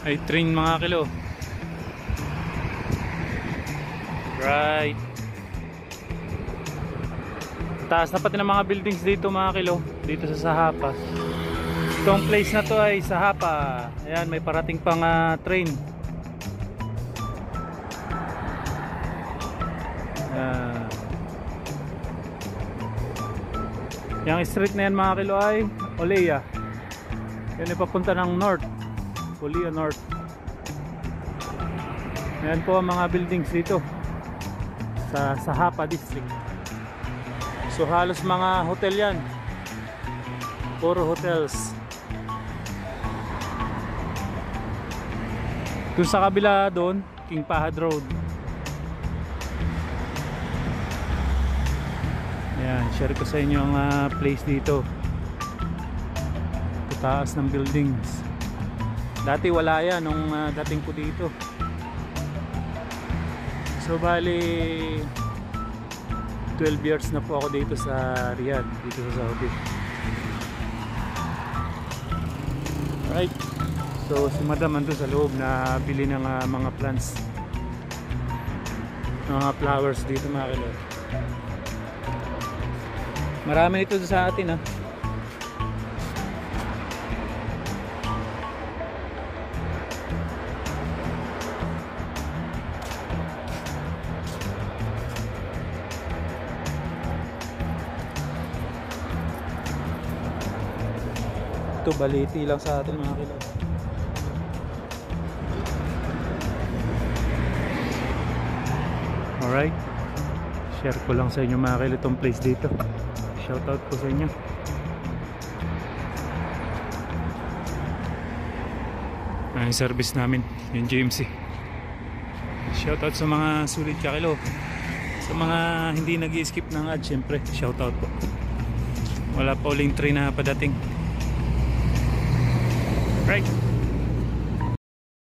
Ay train mga kilo. Right. Taas na pati ng mga buildings dito mga kilo. Dito sa Sahapa. Itong place na to ay Sahapa. Ayan, may parating pang train. Ayan. Yung street na yan mga kilo ay Olea. Yan ay papunta ng North. Olea North. Ayan po ang mga buildings dito sa Sahapa District. So halos mga hotel yan. Puro hotels. Doon sa kabila doon, King Fahd Road. Ayan, share ko sa inyo ang place dito. Taas ng buildings. Dati wala yan nung dating ko dito. So bali 12 years na po ako dito sa Riyadh, dito sa Saudi. Right. So si Madam ando sa loob na bili ng mga plants, mga flowers dito mga kilo. Marami nito sa atin ha. Ito baliti lang sa atin mga kilo. Alright, share ko lang sa inyo mga kilo itong place dito. Shoutout ko sa inyo. Ang service namin yung GMC. Shoutout sa mga sulit kakilo. Sa mga hindi nag-skip ng ad, syempre shoutout po. Wala pa uling train na padating. Right.